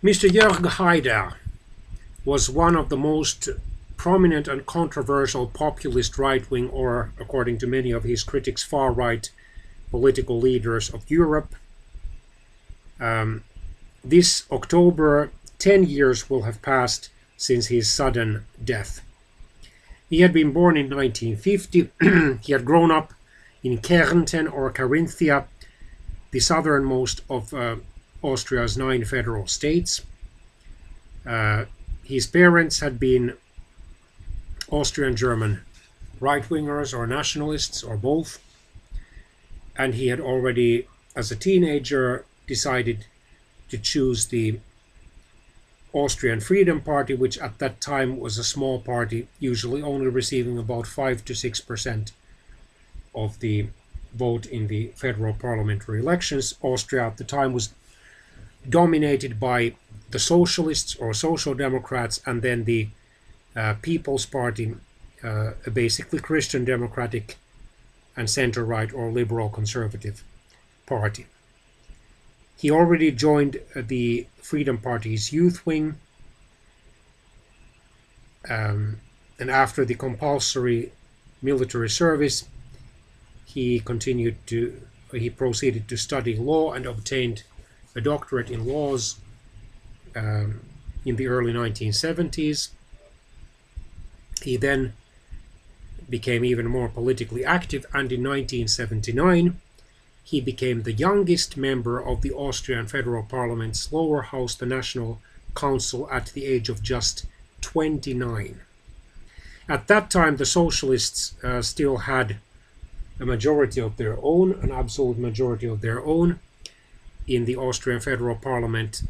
Mr. Jörg Haider was one of the most prominent and controversial populist right-wing, or according to many of his critics, far-right political leaders of Europe. This October, 10 years will have passed since his sudden death. He had been born in 1950. He had grown up in Kärnten or Carinthia, the southernmost of Austria's 9 federal states. His parents had been Austrian-German right-wingers or nationalists or both, and he had already, as a teenager, decided to choose the Austrian Freedom Party, which at that time was a small party, usually only receiving about 5 to 6% of the vote in the federal parliamentary elections. Austria at the time was dominated by the socialists or social democrats, and then the People's Party, a basically Christian democratic and center-right or liberal conservative party. He already joined the Freedom Party's youth wing, and after the compulsory military service, he proceeded to study law and obtained a doctorate in laws in the early 1970s. He then became even more politically active, and in 1979 he became the youngest member of the Austrian Federal Parliament's lower house, the National Council, at the age of just 29. At that time, the socialists still had a majority of their own, an absolute majority of their own, in the Austrian Federal Parliament,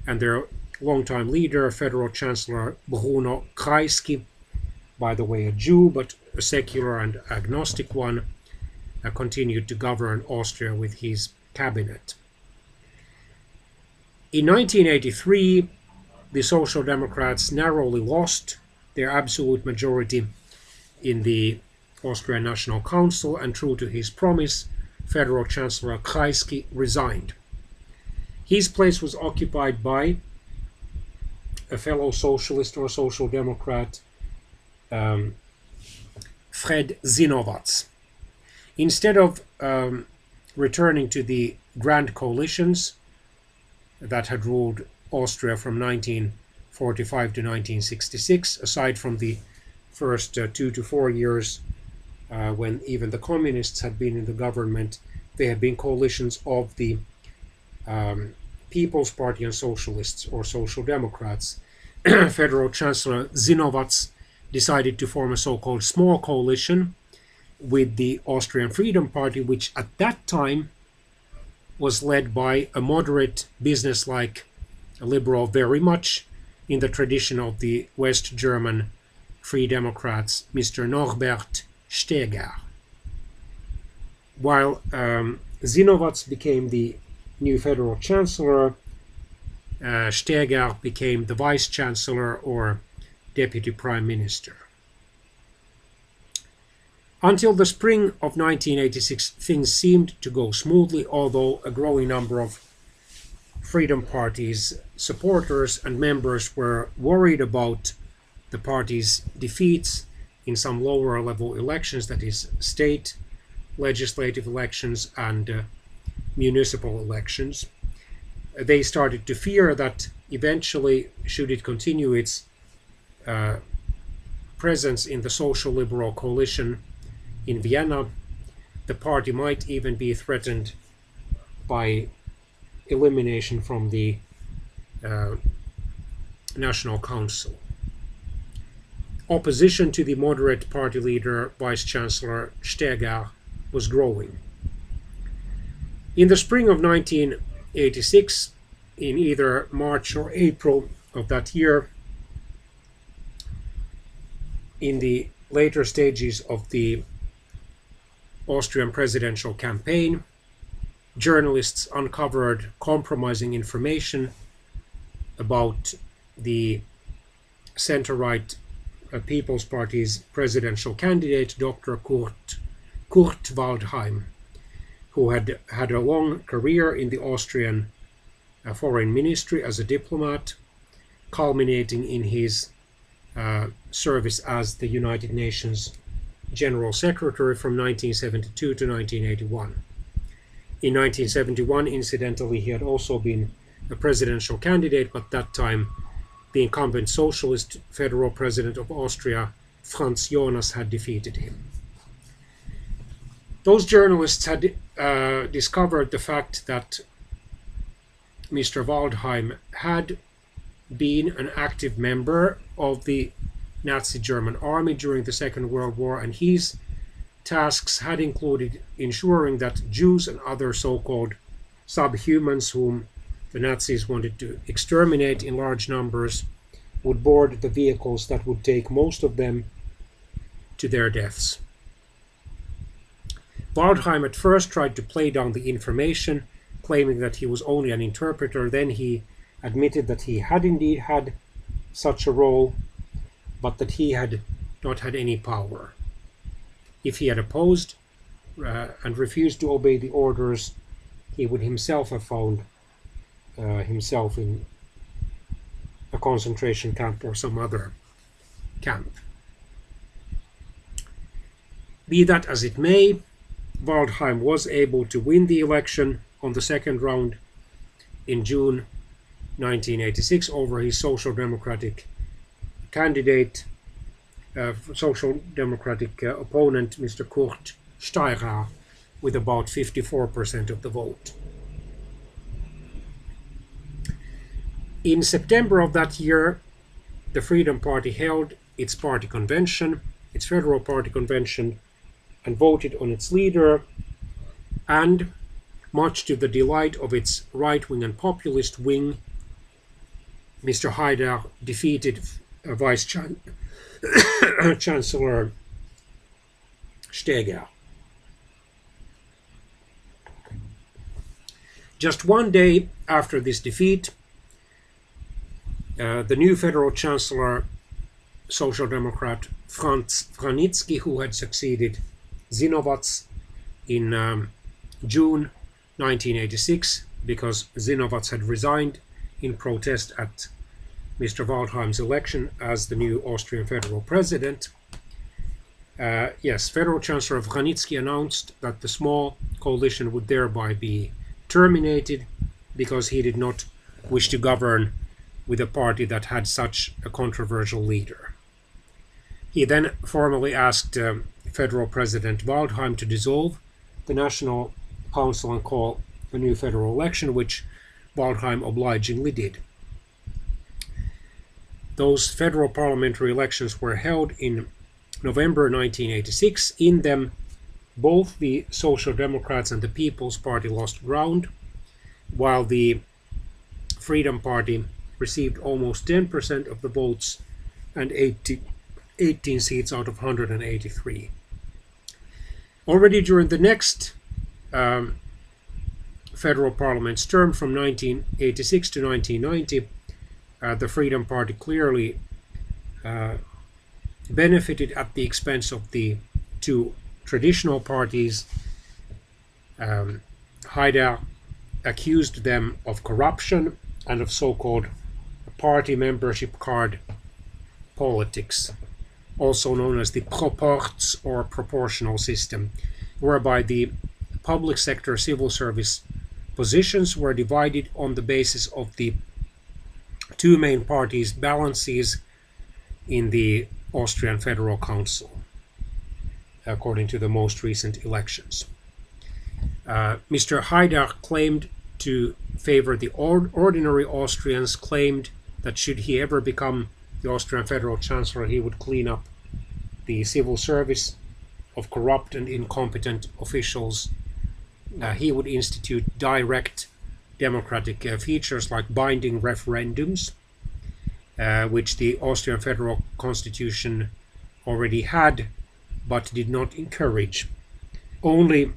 and their longtime leader, Federal Chancellor Bruno Kreisky, by the way a Jew, but a secular and agnostic one, continued to govern Austria with his cabinet. In 1983, the Social Democrats narrowly lost their absolute majority in the Austrian National Council, and true to his promise, Federal Chancellor Kreisky resigned. His place was occupied by a fellow socialist or social democrat, Fred Zinovats. Instead of returning to the grand coalitions that had ruled Austria from 1945 to 1966, aside from the first 2 to 4 years when even the communists had been in the government, they had been coalitions of the People's Party and Socialists or Social Democrats. Federal Chancellor Zinovats decided to form a so-called small coalition with the Austrian Freedom Party, which at that time was led by a moderate, business-like liberal, very much in the tradition of the West German Free Democrats, Mr. Norbert Steger. While Zinovats became the new federal chancellor, Steger became the vice chancellor or deputy prime minister. Until the spring of 1986, things seemed to go smoothly, although a growing number of Freedom Party's supporters and members were worried about the party's defeats in some lower level elections, that is, state legislative elections and municipal elections. They started to fear that eventually, should it continue its presence in the social liberal coalition in Vienna, the party might even be threatened by elimination from the National Council. Opposition to the moderate party leader, Vice Chancellor Steger, was growing. In the spring of 1986, in either March or April of that year, in the later stages of the Austrian presidential campaign, journalists uncovered compromising information about the center-right People's Party's presidential candidate, Dr. Kurt Waldheim, who had had a long career in the Austrian foreign ministry as a diplomat, culminating in his service as the United Nations General Secretary from 1972 to 1981. In 1971, incidentally, he had also been a presidential candidate, but that time the incumbent socialist federal president of Austria, Franz Jonas, had defeated him. Those journalists had discovered the fact that Mr. Waldheim had been an active member of the Nazi German army during the Second World War, and his tasks had included ensuring that Jews and other so-called subhumans whom the Nazis wanted to exterminate in large numbers would board the vehicles that would take most of them to their deaths. Waldheim at first tried to play down the information, claiming that he was only an interpreter. Then he admitted that he had indeed had such a role, but that he had not had any power. If he had opposed and refused to obey the orders, he would himself have found himself in a concentration camp or some other camp. Be that as it may, Waldheim was able to win the election on the second round in June 1986 over his Social Democratic candidate, Social Democratic opponent, Mr. Kurt Steirer, with about 54% of the vote. In September of that year, the Freedom Party held its party convention, its federal party convention, and voted on its leader, and much to the delight of its right-wing and populist wing, Mr. Haider defeated Vice Chancellor Steger. Just one day after this defeat, the new federal chancellor, Social Democrat Franz Vranitzky, who had succeeded Zinovats in June 1986 because Zinovats had resigned in protest at Mr. Waldheim's election as the new Austrian federal president. Federal Chancellor Vranitzky announced that the small coalition would thereby be terminated because he did not wish to govern with a party that had such a controversial leader. He then formally asked Federal President Waldheim to dissolve the National Council and call a new federal election, which Waldheim obligingly did. Those federal parliamentary elections were held in November 1986. In them, both the Social Democrats and the People's Party lost ground, while the Freedom Party received almost 10% of the votes and 18 seats out of 183. Already during the next federal parliament's term from 1986 to 1990, the Freedom Party clearly benefited at the expense of the two traditional parties. Haider accused them of corruption and of so-called party membership card politics, also known as the Proports or proportional system, whereby the public sector civil service positions were divided on the basis of the two main parties' balances in the Austrian Federal Council, according to the most recent elections. Mr. Haider claimed to favor the ordinary Austrians, claimed that should he ever become the Austrian Federal Chancellor, he would clean up the civil service of corrupt and incompetent officials. He would institute direct democratic features like binding referendums, which the Austrian Federal Constitution already had but did not encourage. Only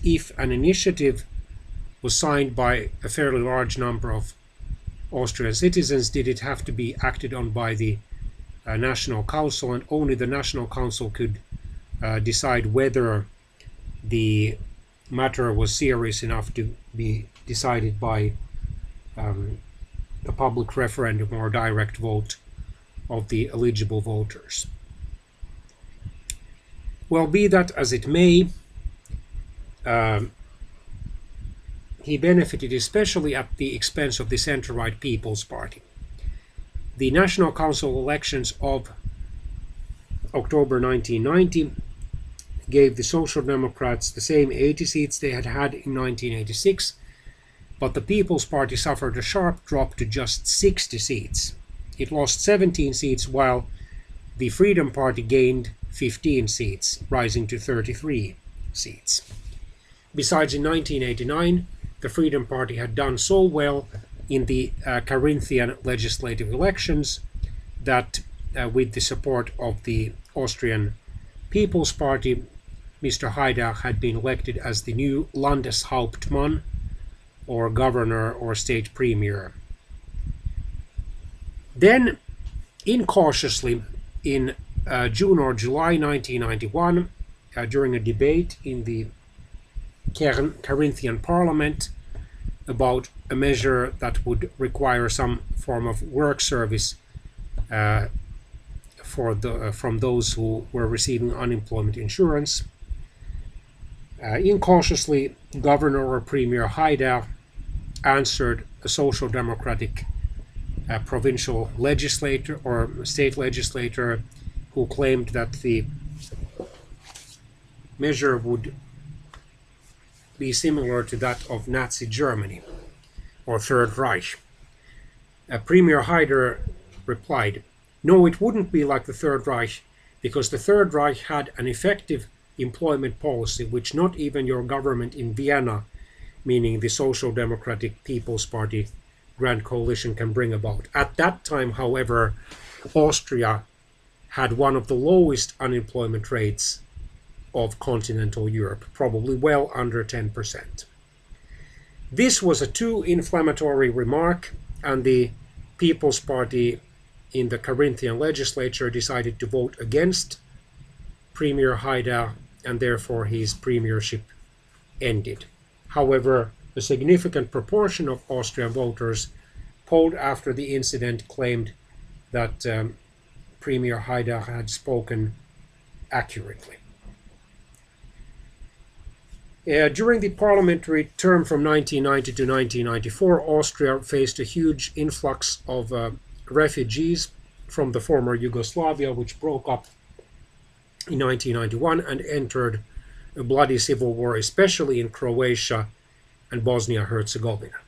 if an initiative was signed by a fairly large number of Austrian citizens did it have to be acted on by the National Council, and only the National Council could decide whether the matter was serious enough to be decided by a public referendum or direct vote of the eligible voters. Well, be that as it may, he benefited especially at the expense of the center-right People's Party. The National Council elections of October 1990 gave the Social Democrats the same 80 seats they had had in 1986, but the People's Party suffered a sharp drop to just 60 seats. It lost 17 seats, while the Freedom Party gained 15 seats, rising to 33 seats. Besides, in 1989, the Freedom Party had done so well in the Carinthian legislative elections that with the support of the Austrian People's Party, Mr. Haidar had been elected as the new Landeshauptmann, or governor or state premier. Then, incautiously, in June or July 1991, during a debate in the Carinthian parliament about a measure that would require some form of work service from those who were receiving unemployment insurance, incautiously, Governor or Premier Haidar answered a social democratic provincial legislator or state legislator who claimed that the measure would be similar to that of Nazi Germany or Third Reich. Premier Haidar replied, "No, it wouldn't be like the Third Reich, because the Third Reich had an effective employment policy which not even your government in Vienna, meaning the Social Democratic People's Party Grand Coalition, can bring about." At that time, however, Austria had one of the lowest unemployment rates of continental Europe, probably well under 10%. This was a too inflammatory remark, and the People's Party in the Carinthian legislature decided to vote against Premier Haidar, and therefore his premiership ended. However, a significant proportion of Austrian voters polled after the incident claimed that Premier Haidar had spoken accurately. During the parliamentary term from 1990 to 1994, Austria faced a huge influx of refugees from the former Yugoslavia, which broke up in 1991 and entered a bloody civil war, especially in Croatia and Bosnia-Herzegovina.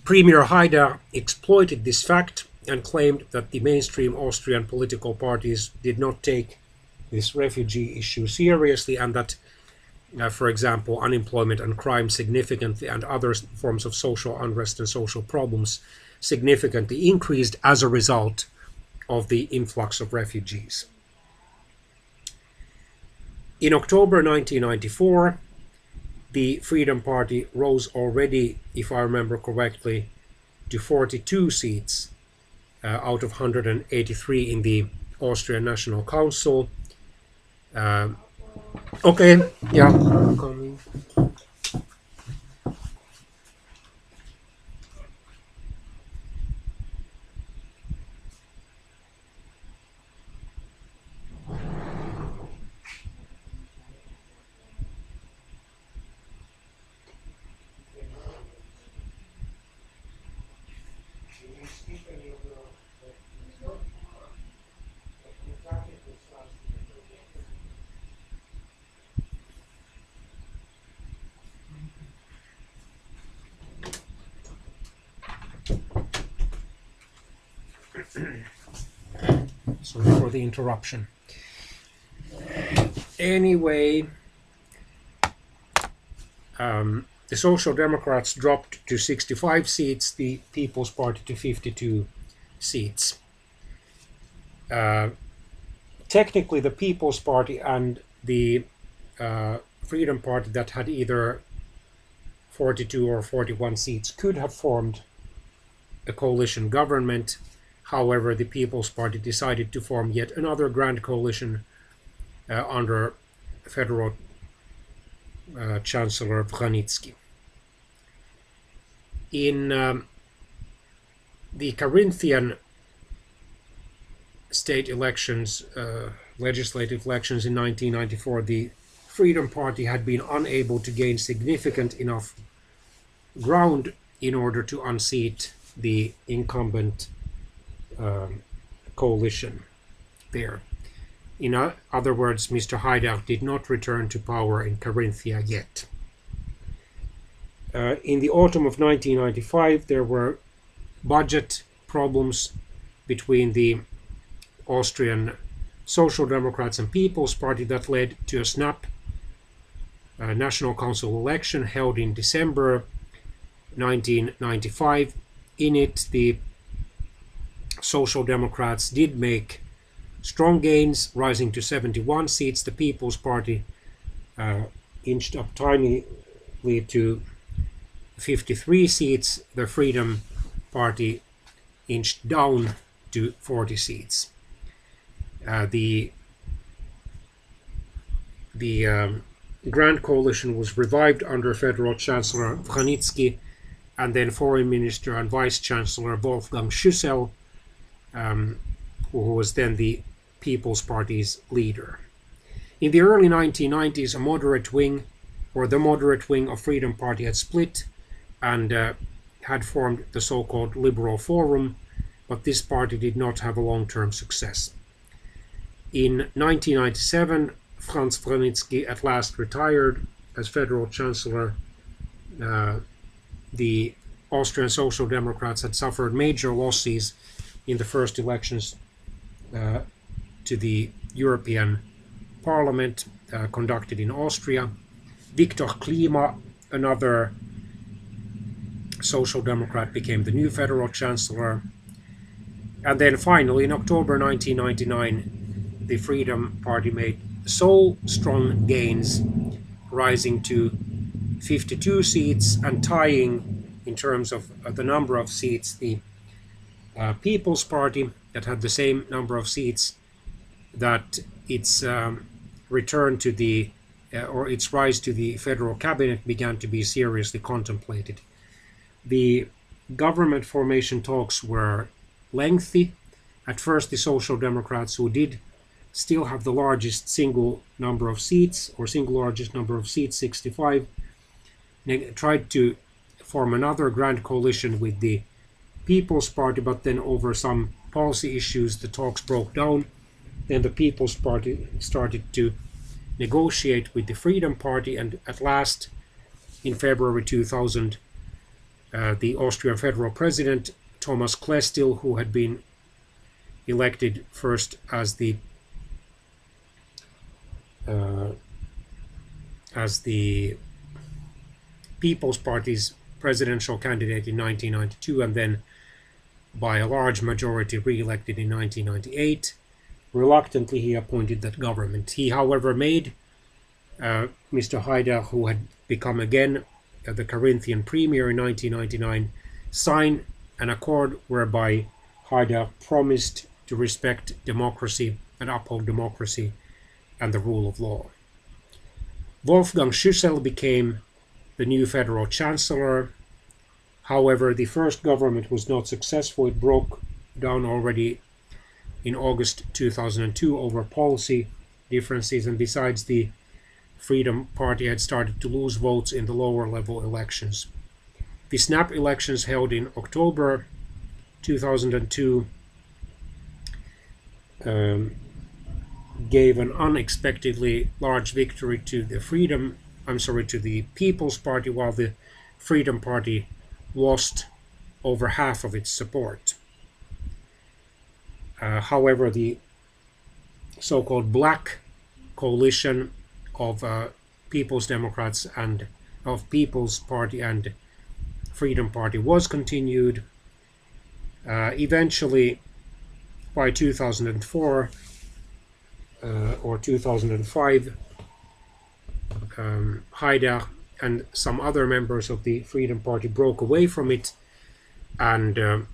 Premier Haidar exploited this fact and claimed that the mainstream Austrian political parties did not take this refugee issue seriously, and that, for example, unemployment and crime significantly, and other forms of social unrest and social problems significantly increased as a result of the influx of refugees. In October 1994, the Freedom Party rose already, if I remember correctly, to 42 seats out of 183 in the Austrian National Council. Okay, yeah, I'm coming. Sorry for the interruption. Anyway, the Social Democrats dropped to 65 seats, the People's Party to 52 seats. Technically, the People's Party and the Freedom Party, that had either 42 or 41 seats, could have formed a coalition government. However, the People's Party decided to form yet another grand coalition under federal Chancellor Vranitzky. In the Carinthian state elections, legislative elections in 1994, the Freedom Party had been unable to gain significant enough ground in order to unseat the incumbent coalition there. In other words, Mr. Haidar did not return to power in Carinthia yet. In the autumn of 1995, there were budget problems between the Austrian Social Democrats and People's Party that led to a snap National Council election held in December 1995. In it, the Social Democrats did make strong gains, rising to 71 seats. The People's Party inched up tinily to 53 seats. The Freedom Party inched down to 40 seats. The Grand Coalition was revived under Federal Chancellor Vranitzky and then Foreign Minister and Vice Chancellor Wolfgang Schüssel, who was then the People's Party's leader. In the early 1990s, the moderate wing of Freedom Party had split and had formed the so-called Liberal Forum, but this party did not have a long-term success. In 1997, Franz Vranitzky at last retired as Federal Chancellor. The Austrian Social Democrats had suffered major losses in the first elections to the European Parliament conducted in Austria. Viktor Klima, another Social Democrat, became the new Federal Chancellor. And then finally, in October 1999, the Freedom Party made so strong gains, rising to 52 seats and tying, in terms of the number of seats, the People's Party, that had the same number of seats, that its return to the or its rise to the federal cabinet began to be seriously contemplated. The government formation talks were lengthy. At first, the Social Democrats, who did still have the largest single number of seats, or single largest number of seats, 65, tried to form another grand coalition with the People's Party, but then over some policy issues the talks broke down. Then the People's Party started to negotiate with the Freedom Party, and at last, in February 2000, the Austrian federal president, Thomas Klestil, who had been elected first as the People's Party's presidential candidate in 1992, and then by a large majority re-elected in 1998. Reluctantly, he appointed that government. He, however, made Mr. Haidar, who had become again the Carinthian premier in 1999, sign an accord whereby Haidar promised to respect democracy and uphold democracy and the rule of law. Wolfgang Schüssel became the new federal chancellor. However, the first government was not successful. It broke down already in August 2002 over policy differences, and besides, the Freedom Party had started to lose votes in the lower level elections. The snap elections held in October 2002 gave an unexpectedly large victory to the People's Party, while the Freedom Party lost over half of its support. However, the so-called Black Coalition of People's Democrats and of People's Party and Freedom Party was continued. Eventually, by 2004 or 2005, Haidar and some other members of the Freedom Party broke away from it and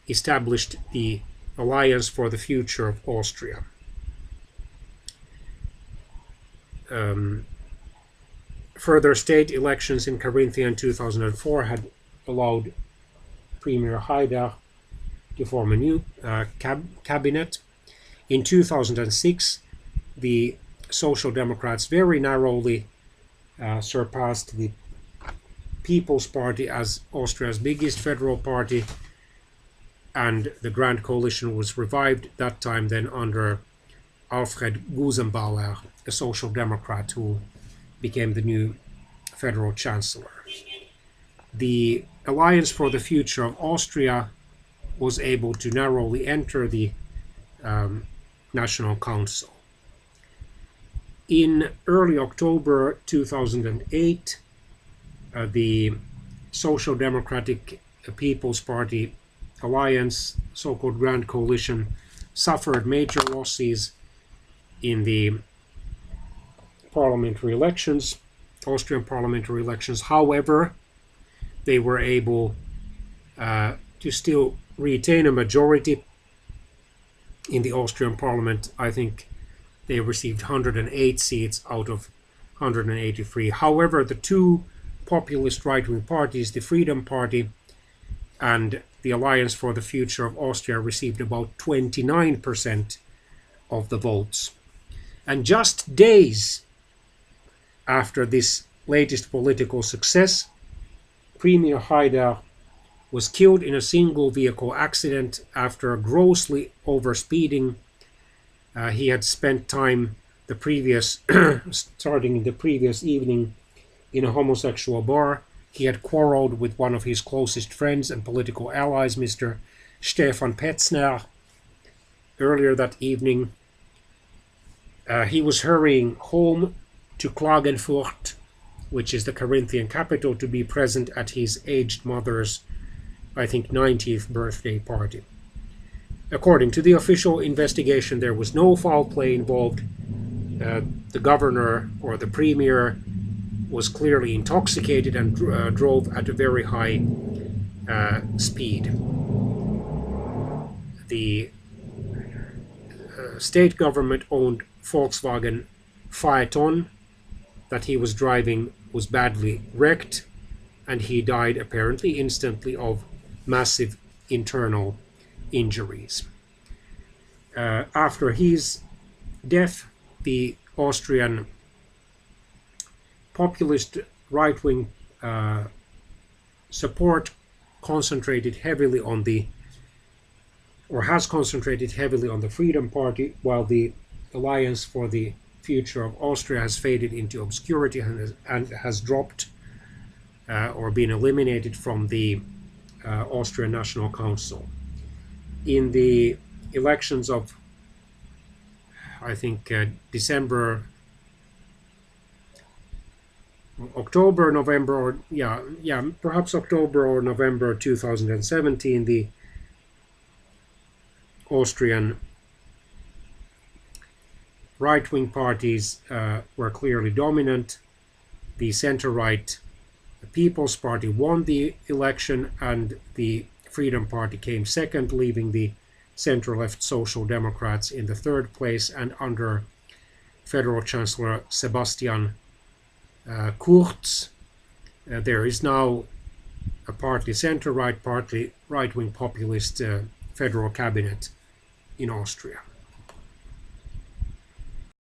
established the Alliance for the Future of Austria. Further state elections in Carinthia in 2004 had allowed Premier Haidar to form a new cabinet. In 2006, the Social Democrats very narrowly surpassed the People's Party as Austria's biggest federal party, and the Grand Coalition was revived that time then under Alfred Gusenbauer, a Social Democrat who became the new federal chancellor. The Alliance for the Future of Austria was able to narrowly enter the National Council. In early October 2008, the Social Democratic People's Party Alliance, so-called Grand Coalition, suffered major losses in the parliamentary elections, Austrian parliamentary elections. However, they were able to still retain a majority in the Austrian parliament. I think they received 108 seats out of 183. However, the two populist right-wing parties, the Freedom Party and the Alliance for the Future of Austria, received about 29% of the votes. And just days after this latest political success, Premier Haidar was killed in a single vehicle accident after grossly overspeeding. He had spent time starting the previous evening in a homosexual bar. He had quarreled with one of his closest friends and political allies, Mr. Stefan Petzner. Earlier that evening, he was hurrying home to Klagenfurt, which is the Carinthian capital, to be present at his aged mother's, I think, 90th birthday party. According to the official investigation, there was no foul play involved. The governor or the premier was clearly intoxicated and drove at a very high speed. The state government-owned Volkswagen Phaeton that he was driving was badly wrecked, and he died apparently instantly of massive internal injuries. After his death, the Austrian populist right-wing support concentrated heavily on has concentrated heavily on the Freedom Party, while the Alliance for the Future of Austria has faded into obscurity and has dropped or been eliminated from the Austrian National Council. In the elections of, I think, October, November, perhaps October or November 2017, the Austrian right-wing parties were clearly dominant. The center-right People's Party won the election, and the Freedom Party came second, leaving the center-left Social Democrats in the third place, and under Federal Chancellor Sebastian Kurz, there is now a partly center-right, partly right-wing populist federal cabinet in Austria.